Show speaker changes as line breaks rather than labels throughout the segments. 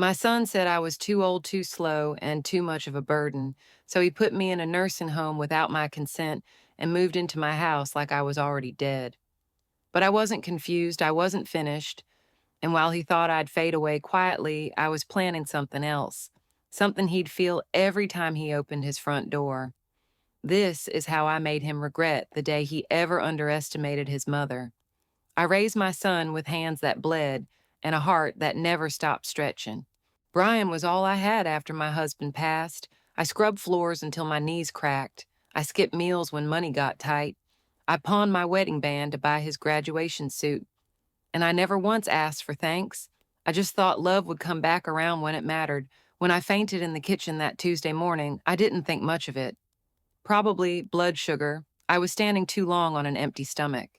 My son said I was too old, too slow, and too much of a burden, so he put me in a nursing home without my consent and moved into my house like I was already dead. But I wasn't confused, I wasn't finished, and while he thought I'd fade away quietly, I was planning something else, something he'd feel every time he opened his front door. This is how I made him regret the day he ever underestimated his mother. I raised my son with hands that bled and a heart that never stopped stretching. Brian was all I had after my husband passed. I scrubbed floors until my knees cracked. I skipped meals when money got tight. I pawned my wedding band to buy his graduation suit. And I never once asked for thanks. I just thought love would come back around when it mattered. When I fainted in the kitchen that Tuesday morning, I didn't think much of it. Probably blood sugar. I was standing too long on an empty stomach.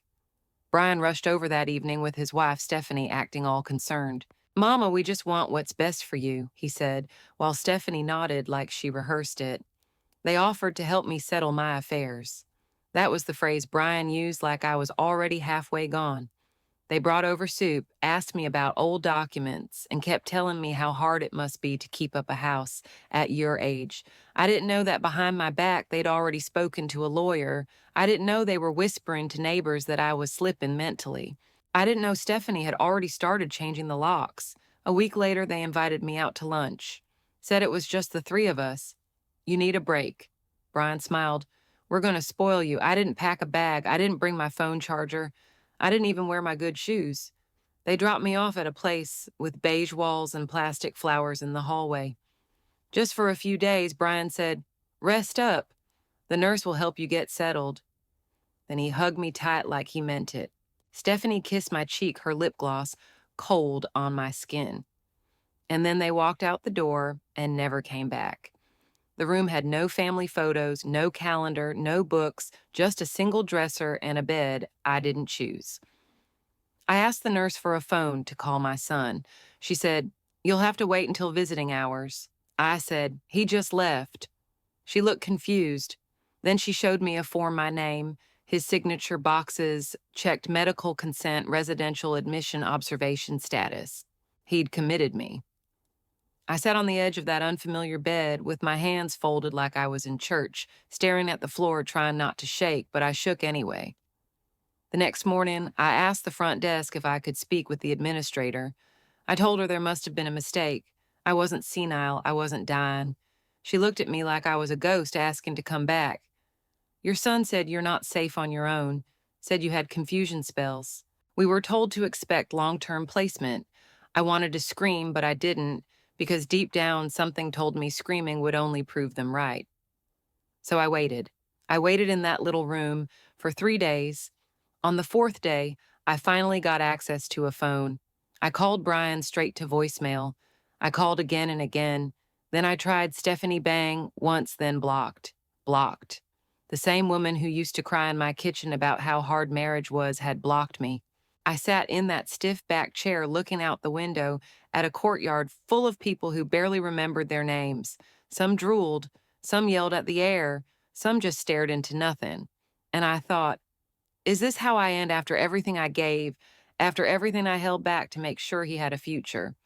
Brian rushed over that evening with his wife, Stephanie, acting all concerned. "Mama, we just want what's best for you," he said, while Stephanie nodded like she rehearsed it. They offered to help me settle my affairs. That was the phrase Brian used like I was already halfway gone. They brought over soup, asked me about old documents, and kept telling me how hard it must be to keep up a house at your age. I didn't know that behind my back they'd already spoken to a lawyer. I didn't know they were whispering to neighbors that I was slipping mentally. I didn't know Stephanie had already started changing the locks. A week later, they invited me out to lunch. Said it was just the three of us. "You need a break." Brian smiled. "We're going to spoil you. I didn't pack a bag. I didn't bring my phone charger. I didn't even wear my good shoes. They dropped me off at a place with beige walls and plastic flowers in the hallway. Just for a few days, Brian said, 'Rest up. The nurse will help you get settled.' Then he hugged me tight like he meant it. Stephanie kissed my cheek, her lip gloss cold on my skin. And then they walked out the door and never came back. The room had no family photos, no calendar, no books, just a single dresser and a bed I didn't choose. I asked the nurse for a phone to call my son. She said, "You'll have to wait until visiting hours." I said, "He just left." She looked confused. Then she showed me a form my name, his signature boxes, checked medical consent, residential admission, observation status. He'd committed me. I sat on the edge of that unfamiliar bed with my hands folded like I was in church, staring at the floor trying not to shake, but I shook anyway. The next morning, I asked the front desk if I could speak with the administrator. I told her there must have been a mistake. I wasn't senile, I wasn't dying. She looked at me like I was a ghost asking to come back. "Your son said you're not safe on your own, said you had confusion spells. We were told to expect long-term placement." I wanted to scream, but I didn't, because deep down something told me screaming would only prove them right. So I waited. I waited in that little room for 3 days. On the fourth day, I finally got access to a phone. I called Brian straight to voicemail. I called again and again. Then I tried Stephanie Bang once, then blocked. Blocked. The same woman who used to cry in my kitchen about how hard marriage was had blocked me. I sat in that stiff back chair looking out the window at a courtyard full of people who barely remembered their names. Some drooled, some yelled at the air, some just stared into nothing. And I thought, is this how I end after everything I gave, after everything I held back to make sure he had a future?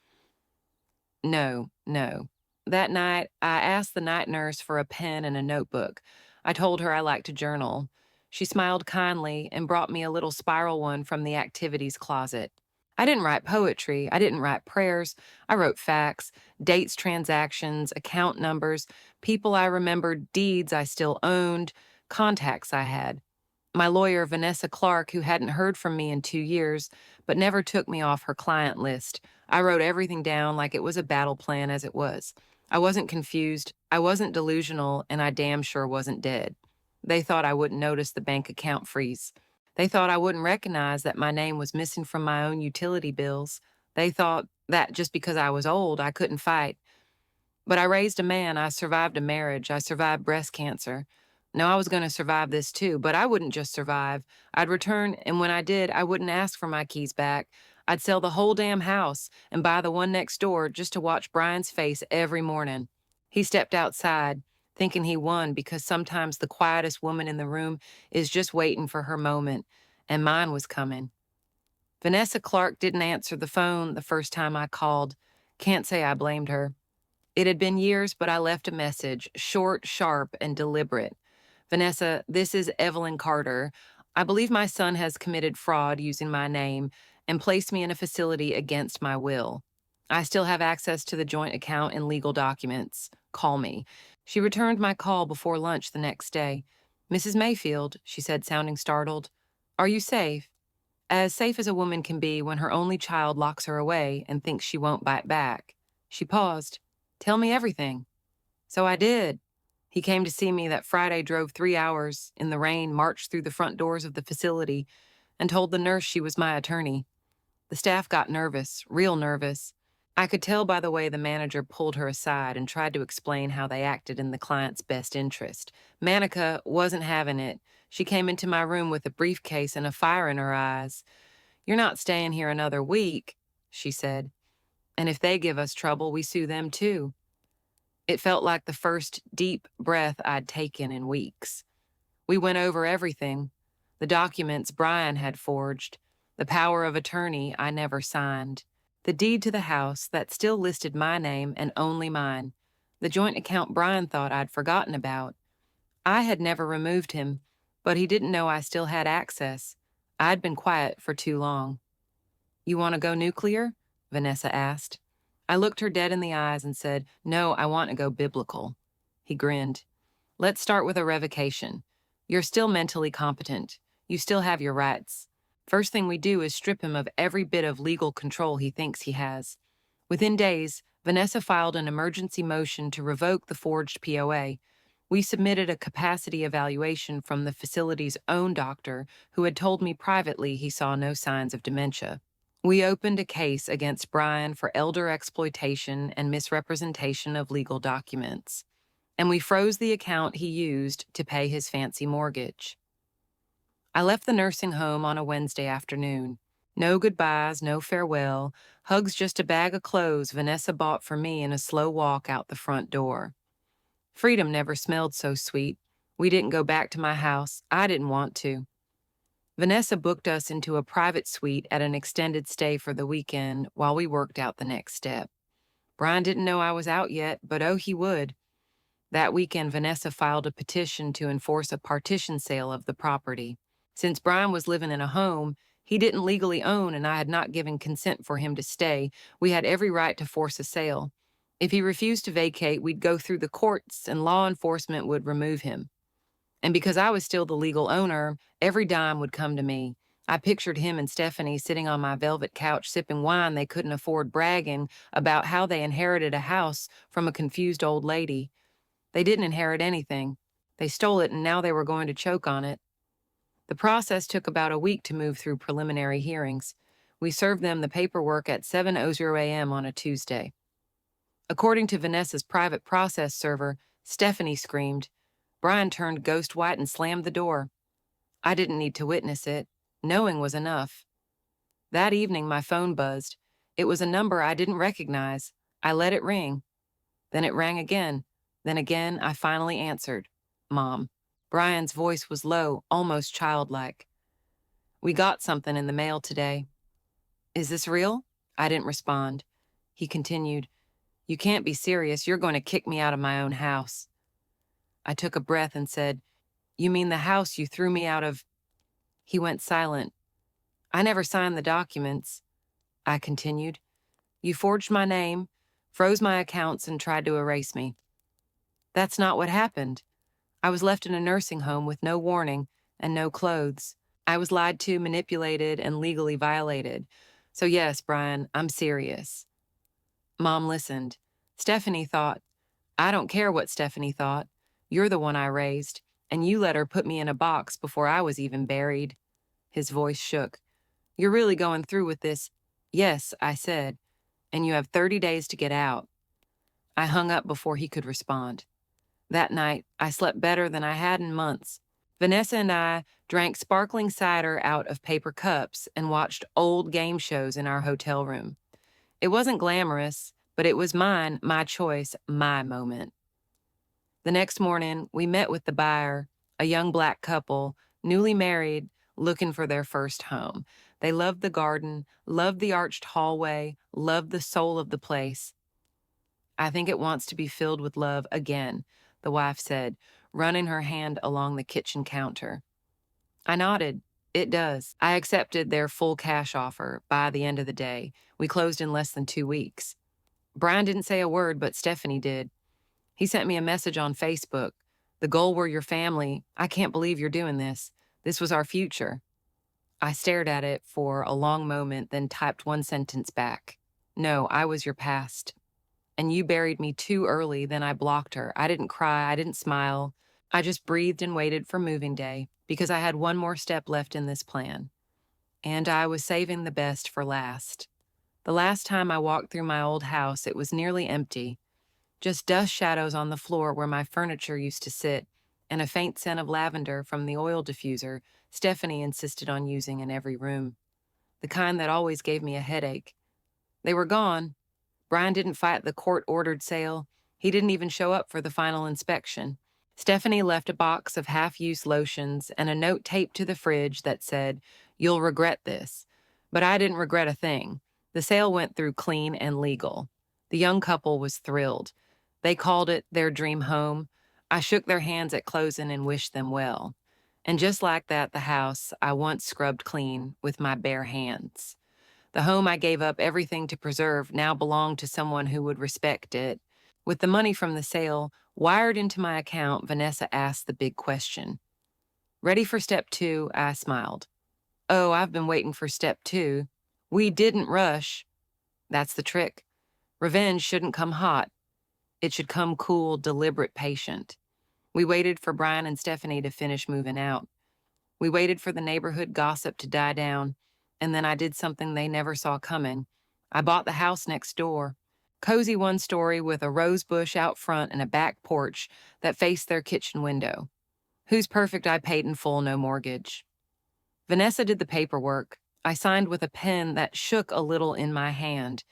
No, no. That night, I asked the night nurse for a pen and a notebook. I told her I liked to journal. She smiled kindly and brought me a little spiral one from the activities closet. I didn't write poetry. I didn't write prayers. I wrote facts, dates, transactions, account numbers, people I remembered, deeds I still owned, contacts I had. My lawyer, Vanessa Clark, who hadn't heard from me in 2 years, but never took me off her client list. I wrote everything down like it was a battle plan as it was. I wasn't confused, I wasn't delusional, and I damn sure wasn't dead. They thought I wouldn't notice the bank account freeze. They thought I wouldn't recognize that my name was missing from my own utility bills. They thought that just because I was old, I couldn't fight. But I raised a man, I survived a marriage, I survived breast cancer. No, I was going to survive this too, but I wouldn't just survive. I'd return, and when I did, I wouldn't ask for my keys back. I'd sell the whole damn house and buy the one next door just to watch Brian's face every morning. He stepped outside, thinking he won because sometimes the quietest woman in the room is just waiting for her moment, and mine was coming. Vanessa Clark didn't answer the phone the first time I called. Can't say I blamed her. It had been years, but I left a message, short, sharp, and deliberate. Vanessa, this is Evelyn Carter. I believe my son has committed fraud using my name and placed me in a facility against my will. I still have access to the joint account and legal documents. Call me. She returned my call before lunch the next day. Mrs. Mayfield, she said, sounding startled. Are you safe? As safe as a woman can be when her only child locks her away and thinks she won't bite back. She paused. Tell me everything. So I did. He came to see me that Friday, drove 3 hours in the rain, marched through the front doors of the facility, and told the nurse she was my attorney. The staff got nervous, real nervous. I could tell by the way the manager pulled her aside and tried to explain how they acted in the client's best interest. Manica wasn't having it. She came into my room with a briefcase and a fire in her eyes. You're not staying here another week, she said. And if they give us trouble, we sue them too. It felt like the first deep breath I'd taken in weeks. We went over everything, the documents Brian had forged, the power of attorney I never signed, the deed to the house that still listed my name and only mine, the joint account Brian thought I'd forgotten about. I had never removed him, but he didn't know I still had access. I'd been quiet for too long. You want to go nuclear? Vanessa asked. I looked her dead in the eyes and said, No, I want to go biblical. He grinned. Let's start with a revocation. You're still mentally competent. You still have your rights. First thing we do is strip him of every bit of legal control he thinks he has. Within days, Vanessa filed an emergency motion to revoke the forged POA. We submitted a capacity evaluation from the facility's own doctor, who had told me privately he saw no signs of dementia. We opened a case against Brian for elder exploitation and misrepresentation of legal documents, and we froze the account he used to pay his fancy mortgage. I left the nursing home on a Wednesday afternoon. No goodbyes, no farewell, hugs just a bag of clothes Vanessa bought for me in a slow walk out the front door. Freedom never smelled so sweet. We didn't go back to my house. I didn't want to. Vanessa booked us into a private suite at an extended stay for the weekend while we worked out the next step. Brian didn't know I was out yet, but oh, he would. That weekend, Vanessa filed a petition to enforce a partition sale of the property. Since Brian was living in a home he didn't legally own and I had not given consent for him to stay, we had every right to force a sale. If he refused to vacate, we'd go through the courts and law enforcement would remove him. And because I was still the legal owner, every dime would come to me. I pictured him and Stephanie sitting on my velvet couch sipping wine they couldn't afford, bragging about how they inherited a house from a confused old lady. They didn't inherit anything. They stole it and now they were going to choke on it. The process took about a week to move through preliminary hearings. We served them the paperwork at 7:00 a.m. on a Tuesday. According to Vanessa's private process server, Stephanie screamed. Brian turned ghost white and slammed the door. I didn't need to witness it. Knowing was enough. That evening, my phone buzzed. It was a number I didn't recognize. I let it ring. Then it rang again. Then again, I finally answered. Mom. Brian's voice was low, almost childlike. We got something in the mail today. Is this real? I didn't respond. He continued. You can't be serious. You're going to kick me out of my own house. I took a breath and said, You mean the house you threw me out of? He went silent. I never signed the documents. I continued. You forged my name, froze my accounts, and tried to erase me. That's not what happened. I was left in a nursing home with no warning and no clothes. I was lied to, manipulated, and legally violated. So yes, Brian, I'm serious. Mom listened. Stephanie thought. I don't care what Stephanie thought. You're the one I raised, and you let her put me in a box before I was even buried. His voice shook. You're really going through with this? Yes, I said, and you have 30 days to get out. I hung up before he could respond. That night, I slept better than I had in months. Vanessa and I drank sparkling cider out of paper cups and watched old game shows in our hotel room. It wasn't glamorous, but it was mine, my choice, my moment. The next morning, we met with the buyer, a young black couple, newly married, looking for their first home. They loved the garden, loved the arched hallway, loved the soul of the place. I think it wants to be filled with love again, the wife said, running her hand along the kitchen counter. I nodded. It does. I accepted their full cash offer by the end of the day. We closed in less than 2 weeks. Brian didn't say a word, but Stephanie did. He sent me a message on Facebook. The goal were your family. I can't believe you're doing this. This was our future. I stared at it for a long moment, then typed one sentence back. No, I was your past. And you buried me too early, then I blocked her. I didn't cry, I didn't smile. I just breathed and waited for moving day, because I had one more step left in this plan. And I was saving the best for last. The last time I walked through my old house, it was nearly empty. Just dust shadows on the floor where my furniture used to sit, and a faint scent of lavender from the oil diffuser Stephanie insisted on using in every room. The kind that always gave me a headache. They were gone. Brian didn't fight the court-ordered sale. He didn't even show up for the final inspection. Stephanie left a box of half-used lotions and a note taped to the fridge that said, "You'll regret this." But I didn't regret a thing. The sale went through clean and legal. The young couple was thrilled. They called it their dream home. I shook their hands at closing and wished them well. And just like that, the house I once scrubbed clean with my bare hands. The home I gave up everything to preserve now belonged to someone who would respect it. With the money from the sale wired into my account, Vanessa asked the big question. Ready for step 2? I smiled. Oh, I've been waiting for step 2. We didn't rush. That's the trick. Revenge shouldn't come hot. It should come cool, deliberate, patient. We waited for Brian and Stephanie to finish moving out. We waited for the neighborhood gossip to die down, and then I did something they never saw coming. I bought the house next door. Cozy one-story with a rose bush out front and a back porch that faced their kitchen window. Who's perfect I paid in full, no mortgage. Vanessa did the paperwork. I signed with a pen that shook a little in my hand,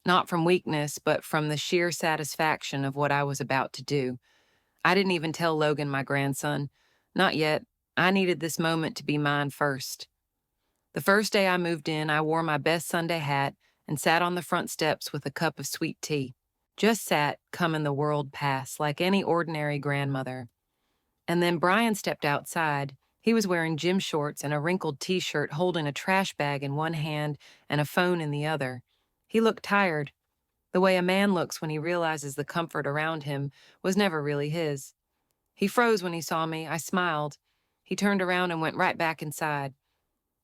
not from weakness, but from the sheer satisfaction of what I was about to do. I didn't even tell Logan, my grandson. Not yet. I needed this moment to be mine first. The first day I moved in, I wore my best Sunday hat and sat on the front steps with a cup of sweet tea. Just sat, coming the world past, like any ordinary grandmother. And then Brian stepped outside. He was wearing gym shorts and a wrinkled t-shirt, holding a trash bag in one hand and a phone in the other. He looked tired. The way a man looks when he realizes the comfort around him was never really his. He froze when he saw me. I smiled. He turned around and went right back inside.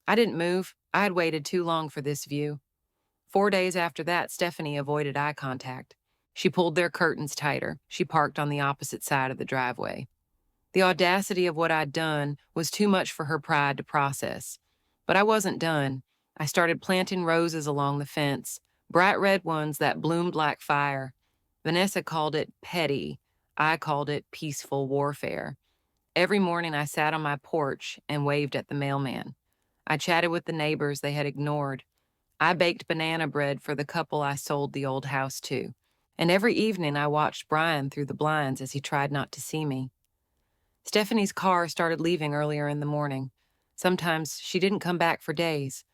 I didn't move. I had waited too long for this view. 4 days after that, Stephanie avoided eye contact. She pulled their curtains tighter. She parked on the opposite side of the driveway. The audacity of what I'd done was too much for her pride to process. But I wasn't done. I started planting roses along the fence, bright red ones that bloomed like fire. Vanessa called it petty. I called it peaceful warfare. Every morning I sat on my porch and waved at the mailman. I chatted with the neighbors they had ignored. I baked banana bread for the couple I sold the old house to. And every evening I watched Brian through the blinds as he tried not to see me. Stephanie's car started leaving earlier in the morning. Sometimes she didn't come back for days.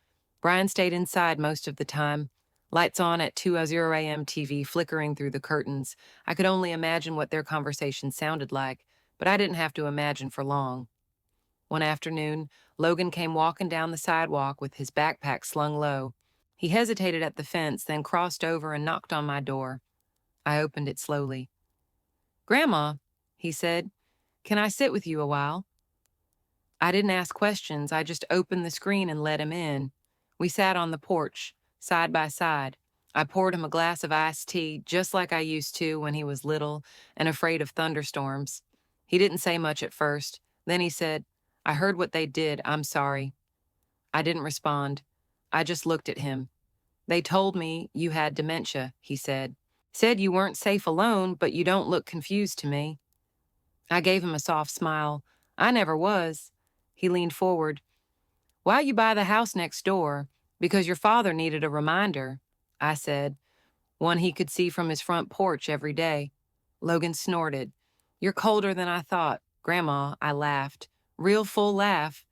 Brian stayed inside most of the time, lights on at 2:00 a.m. TV flickering through the curtains. I could only imagine what their conversation sounded like, but I didn't have to imagine for long. One afternoon, Logan came walking down the sidewalk with his backpack slung low. He hesitated at the fence, then crossed over and knocked on my door. I opened it slowly. "Grandma," he said, "can I sit with you a while?" I didn't ask questions. I just opened the screen and let him in. We sat on the porch, side by side. I poured him a glass of iced tea, just like I used to when he was little and afraid of thunderstorms. He didn't say much at first. Then he said, "I heard what they did. I'm sorry." I didn't respond. I just looked at him. "They told me you had dementia," he said. "Said you weren't safe alone, but you don't look confused to me." I gave him a soft smile. "I never was." He leaned forward. "Why you buy the house next door? Because your father needed a reminder," I said, one he could see from his front porch every day. Logan snorted. "You're colder than I thought, Grandma," I laughed. Real full laugh.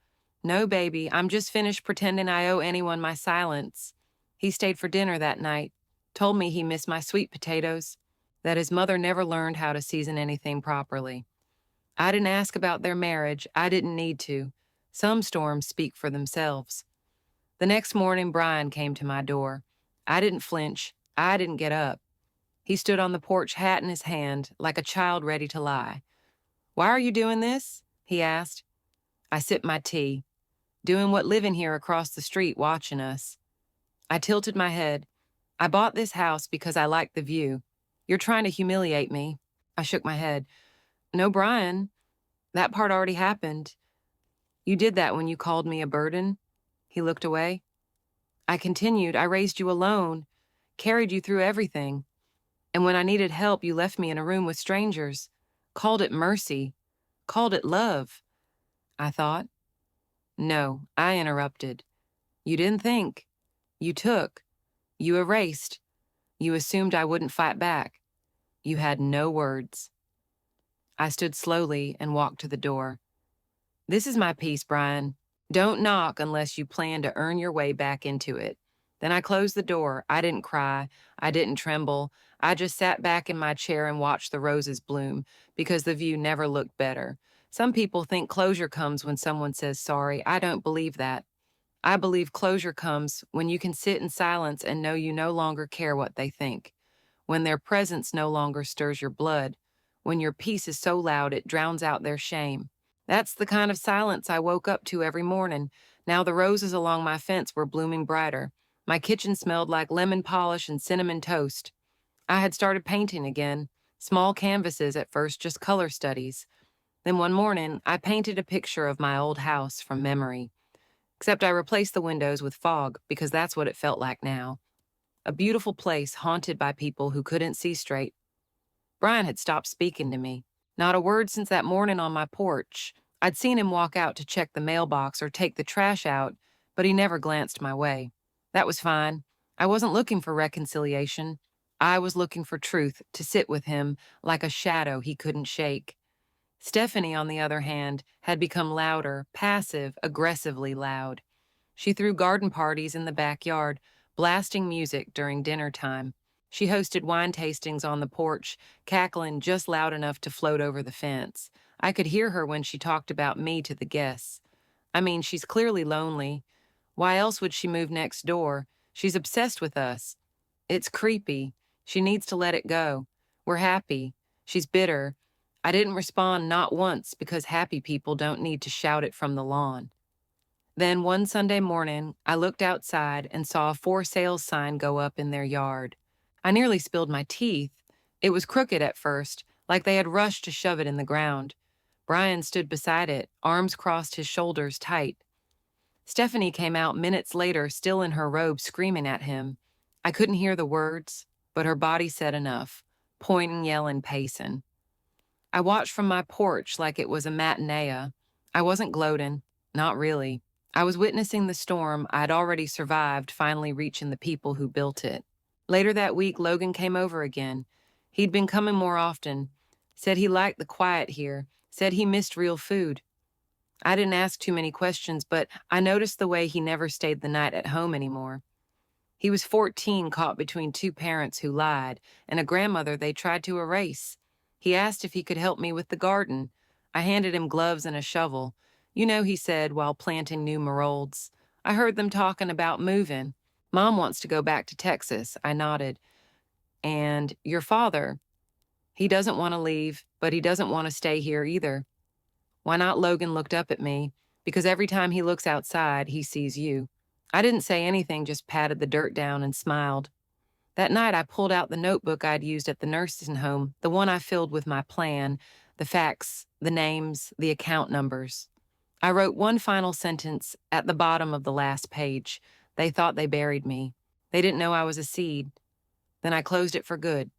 "No, baby, I'm just finished pretending I owe anyone my silence." He stayed for dinner that night. Told me he missed my sweet potatoes. that his mother never learned how to season anything properly. I didn't ask about their marriage. I didn't need to. Some storms speak for themselves. The next morning, Brian came to my door. I didn't flinch. I didn't get up. He stood on the porch, hat in his hand, like a child ready to lie. "Why are you doing this?" he asked. I sipped my tea, doing what living here across the street watching us. I tilted my head. "I bought this house because I like the view. You're trying to humiliate me." I shook my head. "No, Brian, that part already happened. You did that when you called me a burden." He looked away. I continued, "I raised you alone, carried you through everything. And when I needed help, you left me in a room with strangers, called it mercy, called it love." I thought. "No," I interrupted. "You didn't think. You took. You erased. You assumed I wouldn't fight back. You had no words." I stood slowly and walked to the door. "This is my piece, Brian. Don't knock unless you plan to earn your way back into it." Then I closed the door. I didn't cry. I didn't tremble. I just sat back in my chair and watched the roses bloom because the view never looked better. Some people think closure comes when someone says sorry. I don't believe that. I believe closure comes when you can sit in silence and know you no longer care what they think, when their presence no longer stirs your blood, when your peace is so loud it drowns out their shame. That's the kind of silence I woke up to every morning. Now the roses along my fence were blooming brighter. My kitchen smelled like lemon polish and cinnamon toast. I had started painting again, small canvases at first, just color studies. Then one morning, I painted a picture of my old house from memory. Except I replaced the windows with fog because that's what it felt like now. A beautiful place haunted by people who couldn't see straight. Brian had stopped speaking to me. Not a word since that morning on my porch. I'd seen him walk out to check the mailbox or take the trash out, but he never glanced my way. That was fine. I wasn't looking for reconciliation. I was looking for truth, to sit with him like a shadow he couldn't shake. Stephanie, on the other hand, had become louder, passive, aggressively loud. She threw garden parties in the backyard, blasting music during dinner time. She hosted wine tastings on the porch, cackling just loud enough to float over the fence. I could hear her when she talked about me to the guests. I mean, she's clearly lonely. Why else would she move next door? She's obsessed with us. It's creepy. She needs to let it go. We're happy. She's bitter. I didn't respond, not once, because happy people don't need to shout it from the lawn. Then one Sunday morning, I looked outside and saw a for sale sign go up in their yard. I nearly spilled my teeth. It was crooked at first, like they had rushed to shove it in the ground. Brian stood beside it, arms crossed his shoulders tight. Stephanie came out minutes later, still in her robe, screaming at him. I couldn't hear the words, but her body said enough, pointing, yelling, pacing. I watched from my porch like it was a matinee. I wasn't gloating, not really. I was witnessing the storm I'd already survived finally reaching the people who built it. Later that week, Logan came over again. He'd been coming more often, said he liked the quiet here, said he missed real food. I didn't ask too many questions, but I noticed the way he never stayed the night at home anymore. He was 14, caught between two parents who lied, and a grandmother they tried to erase. He asked if he could help me with the garden. I handed him gloves and a shovel. "You know," he said while planting new marolds, "I heard them talking about moving. Mom wants to go back to Texas." I nodded. "And your father? He doesn't want to leave, but he doesn't want to stay here either." "Why not?" Logan looked up at me. "Because every time he looks outside, he sees you." I didn't say anything, just patted the dirt down and smiled. That night, I pulled out the notebook I'd used at the nursing home, the one I filled with my plan, the facts, the names, the account numbers. I wrote one final sentence at the bottom of the last page. They thought they buried me. They didn't know I was a seed. Then I closed it for good.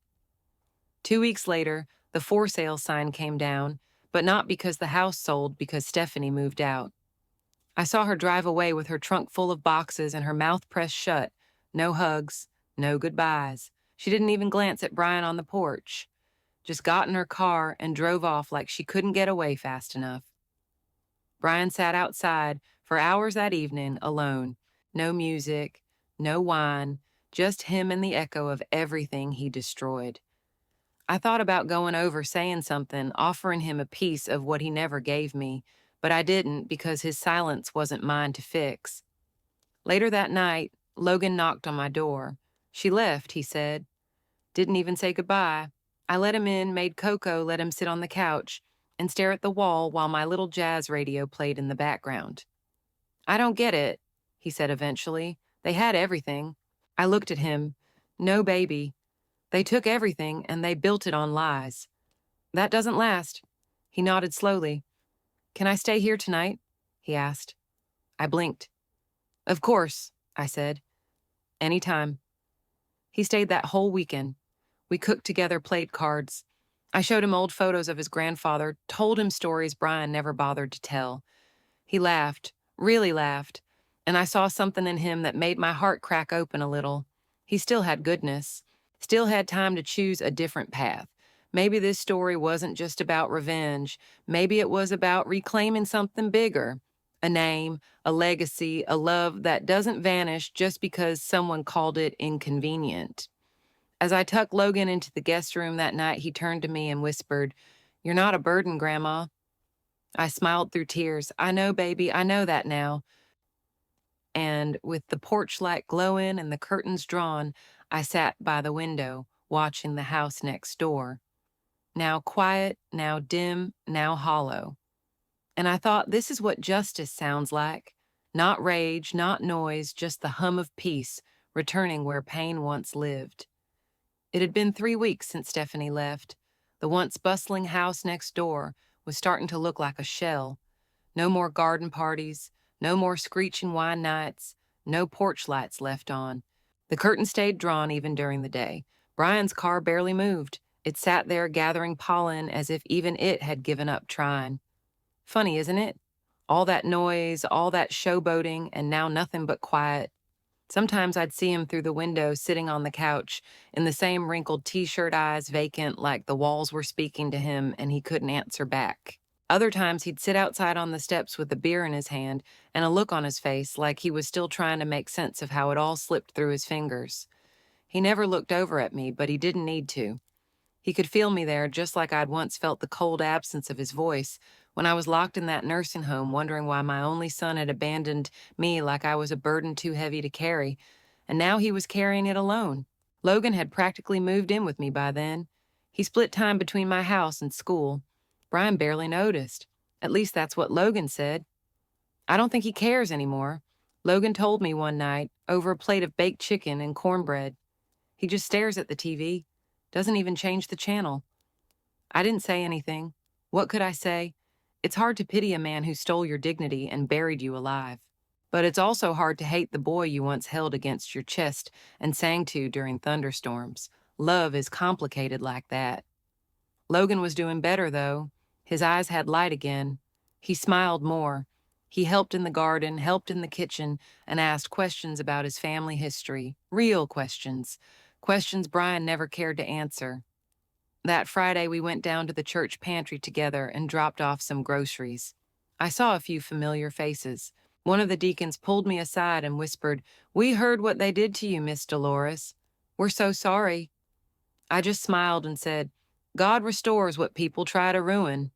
2 weeks later, the for sale sign came down, but not because the house sold, because Stephanie moved out. I saw her drive away with her trunk full of boxes and her mouth pressed shut. No hugs, no goodbyes. She didn't even glance at Brian on the porch. Just got in her car and drove off like she couldn't get away fast enough. Brian sat outside for hours that evening, alone. No music, no wine, just him and the echo of everything he destroyed. I thought about going over saying something, offering him a piece of what he never gave me, but I didn't because his silence wasn't mine to fix. Later that night, Logan knocked on my door. She left, he said. Didn't even say goodbye. I let him in, made Coco let him sit on the couch and stare at the wall while my little jazz radio played in the background. I don't get it, he said eventually. They had everything. I looked at him. No, baby. They took everything and they built it on lies. That doesn't last. He nodded slowly. Can I stay here tonight? He asked. I blinked. Of course, I said. Anytime. He stayed that whole weekend. We cooked together, played cards. I showed him old photos of his grandfather, told him stories Brian never bothered to tell. He laughed, really laughed, and I saw something in him that made my heart crack open a little. He still had goodness, still had time to choose a different path. Maybe this story wasn't just about revenge. Maybe it was about reclaiming something bigger. A name, a legacy, a love that doesn't vanish just because someone called it inconvenient. As I tucked Logan into the guest room that night, he turned to me and whispered, "You're not a burden, Grandma." I smiled through tears. I know, baby, I know that now. And with the porch light glowing and the curtains drawn, I sat by the window, watching the house next door. Now quiet, now dim, now hollow. And I thought, this is what justice sounds like. Not rage, not noise, just the hum of peace, returning where pain once lived. It had been 3 weeks since Stephanie left. The once bustling house next door was starting to look like a shell. No more garden parties, no more screeching wine nights, no porch lights left on. The curtain stayed drawn even during the day. Brian's car barely moved. It sat there gathering pollen as if even it had given up trying. Funny, isn't it? All that noise, all that showboating, and now nothing but quiet. Sometimes I'd see him through the window sitting on the couch, in the same wrinkled t-shirt eyes vacant like the walls were speaking to him and he couldn't answer back. Other times he'd sit outside on the steps with a beer in his hand and a look on his face like he was still trying to make sense of how it all slipped through his fingers. He never looked over at me, but he didn't need to. He could feel me there just like I'd once felt the cold absence of his voice when I was locked in that nursing home wondering why my only son had abandoned me like I was a burden too heavy to carry, and now he was carrying it alone. Logan had practically moved in with me by then. He split time between my house and school. Brian barely noticed. At least that's what Logan said. I don't think he cares anymore. Logan told me one night, over a plate of baked chicken and cornbread. He just stares at the TV, doesn't even change the channel. I didn't say anything. What could I say? It's hard to pity a man who stole your dignity and buried you alive. But it's also hard to hate the boy you once held against your chest and sang to during thunderstorms. Love is complicated like that. Logan was doing better, though. His eyes had light again. He smiled more. He helped in the garden, helped in the kitchen, and asked questions about his family history. Real questions. Questions Brian never cared to answer. That Friday, we went down to the church pantry together and dropped off some groceries. I saw a few familiar faces. One of the deacons pulled me aside and whispered, "We heard what they did to you, Miss Dolores. We're so sorry." I just smiled and said, "God restores what people try to ruin."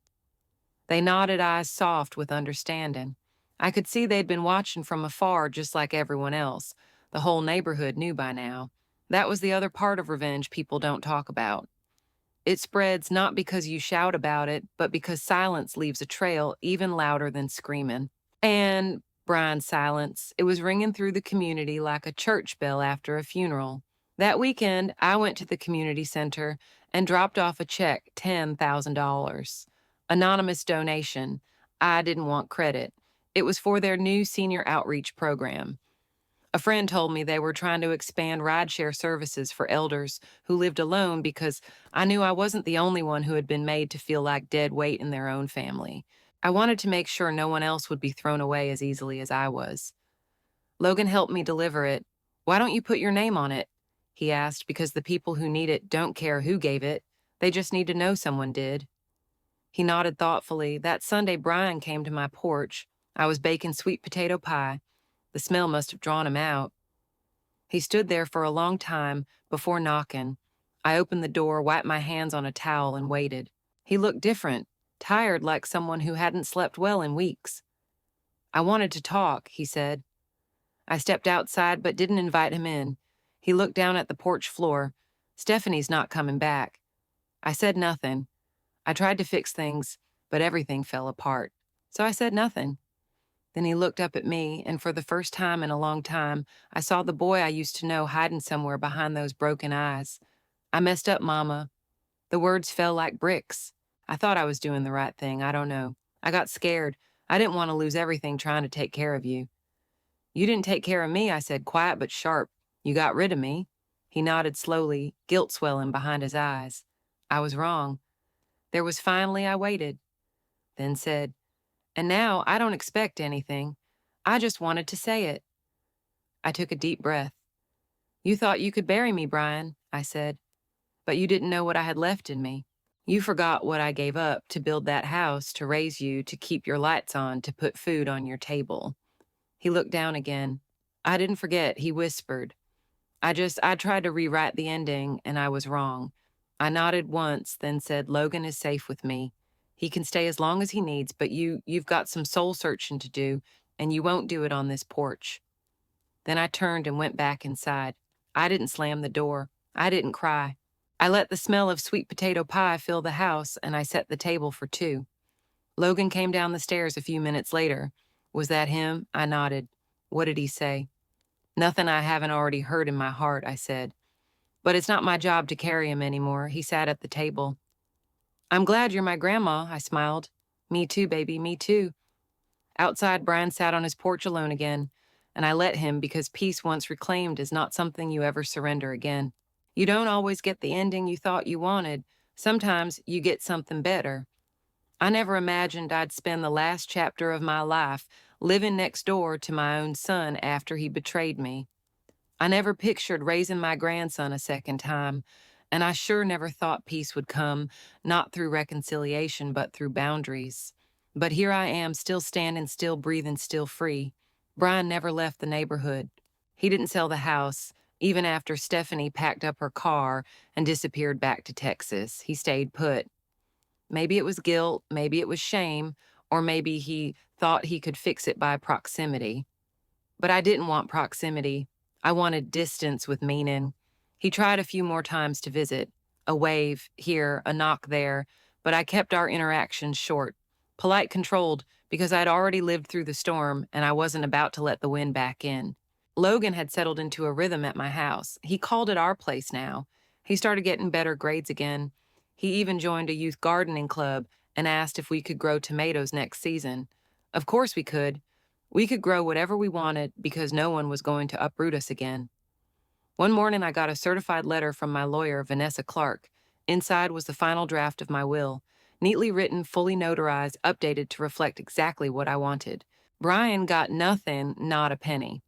They nodded, eyes soft with understanding. I could see they'd been watching from afar just like everyone else. The whole neighborhood knew by now. That was the other part of revenge people don't talk about. It spreads not because you shout about it, but because silence leaves a trail even louder than screaming. And Brian's silence, it was ringing through the community like a church bell after a funeral. That weekend, I went to the community center and dropped off a check, $10,000. Anonymous donation. I didn't want credit. It was for their new senior outreach program. A friend told me they were trying to expand rideshare services for elders who lived alone because I knew I wasn't the only one who had been made to feel like dead weight in their own family. I wanted to make sure no one else would be thrown away as easily as I was. Logan helped me deliver it. "Why don't you put your name on it?" he asked, because the people who need it don't care who gave it. They just need to know someone did. He nodded thoughtfully. That Sunday, Brian came to my porch. I was baking sweet potato pie. The smell must have drawn him out. He stood there for a long time before knocking. I opened the door, wiped my hands on a towel, and waited. He looked different, tired like someone who hadn't slept well in weeks. "I wanted to talk," he said. I stepped outside but didn't invite him in. He looked down at the porch floor. "Stephanie's not coming back." I said nothing. I tried to fix things, but everything fell apart. So I said nothing. Then he looked up at me, and for the first time in a long time, I saw the boy I used to know hiding somewhere behind those broken eyes. "I messed up, Mama." The words fell like bricks. I thought I was doing the right thing, I don't know. I got scared. I didn't want to lose everything trying to take care of you. "You didn't take care of me," I said, quiet but sharp. "You got rid of me." He nodded slowly, guilt swelling behind his eyes. I was wrong. There was finally I waited, then said, "And now I don't expect anything. I just wanted to say it." I took a deep breath. "You thought you could bury me, Brian," I said, "but you didn't know what I had left in me. You forgot what I gave up to build that house, to raise you, to keep your lights on, to put food on your table." He looked down again. "I didn't forget," he whispered. I tried to rewrite the ending, and I was wrong. I nodded once, then said, "Logan is safe with me. He can stay as long as he needs, but you've got some soul searching to do, and you won't do it on this porch." Then I turned and went back inside. I didn't slam the door. I didn't cry. I let the smell of sweet potato pie fill the house, and I set the table for two. Logan came down the stairs a few minutes later. "Was that him?" I nodded. "What did he say?" "Nothing I haven't already heard in my heart," I said. "But it's not my job to carry him anymore." He sat at the table. "I'm glad you're my grandma," I smiled. "Me too, baby, me too." Outside, Brian sat on his porch alone again, and I let him because peace once reclaimed is not something you ever surrender again. You don't always get the ending you thought you wanted. Sometimes you get something better. I never imagined I'd spend the last chapter of my life living next door to my own son after he betrayed me. I never pictured raising my grandson a second time, and I sure never thought peace would come, not through reconciliation, but through boundaries. But here I am, still standing, still breathing, still free. Brian never left the neighborhood. He didn't sell the house, even after Stephanie packed up her car and disappeared back to Texas. He stayed put. Maybe it was guilt, maybe it was shame, or maybe he thought he could fix it by proximity. But I didn't want proximity. I wanted distance with meaning. He tried a few more times to visit. A wave here, a knock there, but I kept our interactions short. Polite, controlled, because I'd already lived through the storm and I wasn't about to let the wind back in. Logan had settled into a rhythm at my house. He called it our place now. He started getting better grades again. He even joined a youth gardening club and asked if we could grow tomatoes next season. Of course we could. We could grow whatever we wanted because no one was going to uproot us again. One morning, I got a certified letter from my lawyer, Vanessa Clark. Inside was the final draft of my will, neatly written, fully notarized, updated to reflect exactly what I wanted. Brian got nothing, not a penny.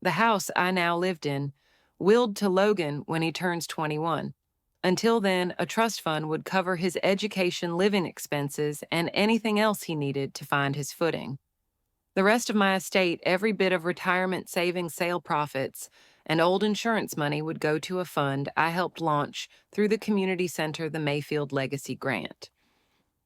The house I now lived in, willed to Logan when he turns 21. Until then, a trust fund would cover his education, living expenses, and anything else he needed to find his footing. The rest of my estate, every bit of retirement savings, sale profits, and old insurance money would go to a fund I helped launch through the community center, the Mayfield Legacy Grant.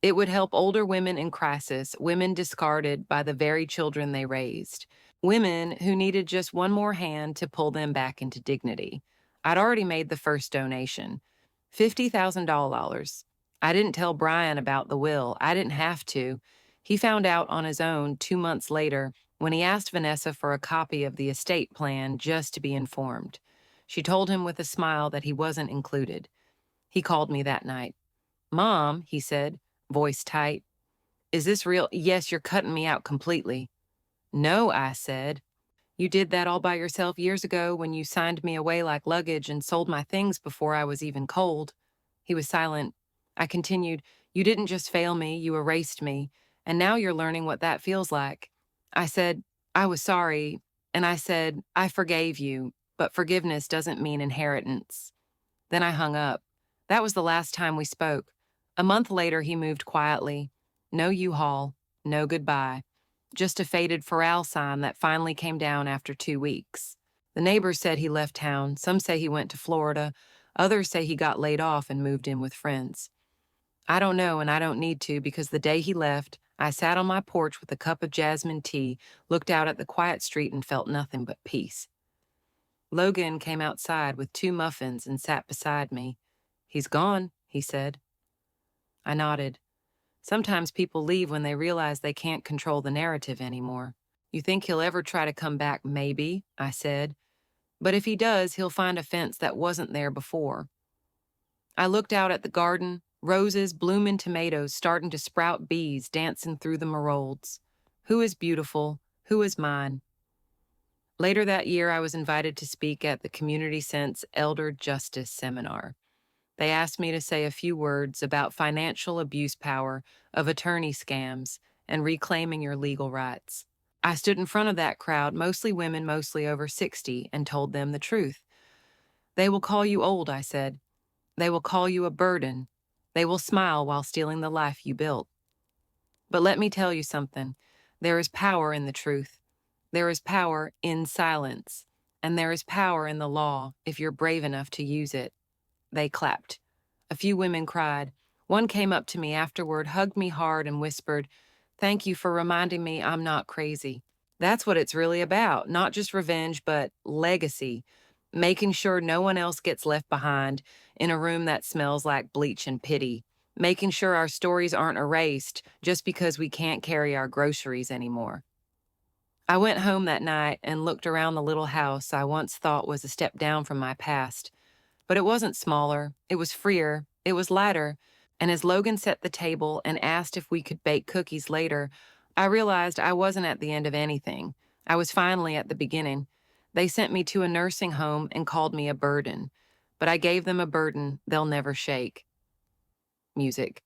It would help older women in crisis, women discarded by the very children they raised, women who needed just one more hand to pull them back into dignity. I'd already made the first donation, $50,000. I didn't tell Brian about the will. I didn't have to. He found out on his own 2 months later when he asked Vanessa for a copy of the estate plan just to be informed. She told him with a smile that he wasn't included. He called me that night. "Mom," he said, voice tight, "is this real?" "Yes, you're cutting me out completely." "No," I said. "You did that all by yourself years ago when you signed me away like luggage and sold my things before I was even cold." He was silent. I continued, "You didn't just fail me, you erased me, and now you're learning what that feels like." I said, "I was sorry," and I said, "I forgave you, but forgiveness doesn't mean inheritance." Then I hung up. That was the last time we spoke. A month later, he moved quietly. No U-Haul, no goodbye. Just a faded for sign that finally came down after 2 weeks. The neighbors said he left town. Some say he went to Florida. Others say he got laid off and moved in with friends. I don't know, and I don't need to, because the day he left, I sat on my porch with a cup of jasmine tea, looked out at the quiet street, and felt nothing but peace. Logan came outside with 2 muffins and sat beside me. "He's gone," he said. I nodded. Sometimes people leave when they realize they can't control the narrative anymore. "You think he'll ever try to come back?" "Maybe," I said. "But if he does, he'll find a fence that wasn't there before." I looked out at the garden, roses, blooming tomatoes starting to sprout, bees dancing through the marolds. Who is beautiful? Who is mine? Later that year, I was invited to speak at the Community Sense Elder Justice Seminar. They asked me to say a few words about financial abuse power of attorney scams and reclaiming your legal rights. I stood in front of that crowd, mostly women, mostly over 60, and told them the truth. "They will call you old," I said. "They will call you a burden. They will smile while stealing the life you built. But let me tell you something. There is power in the truth. There is power in silence. And there is power in the law if you're brave enough to use it." They clapped. A few women cried. One came up to me afterward, hugged me hard, and whispered, "Thank you for reminding me I'm not crazy." That's what it's really about, not just revenge, but legacy, making sure no one else gets left behind in a room that smells like bleach and pity, making sure our stories aren't erased just because we can't carry our groceries anymore. I went home that night and looked around the little house I once thought was a step down from my past. But it wasn't smaller, it was freer, it was lighter, and as Logan set the table and asked if we could bake cookies later, I realized I wasn't at the end of anything. I was finally at the beginning. They sent me to a nursing home and called me a burden, but I gave them a burden they'll never shake. Music.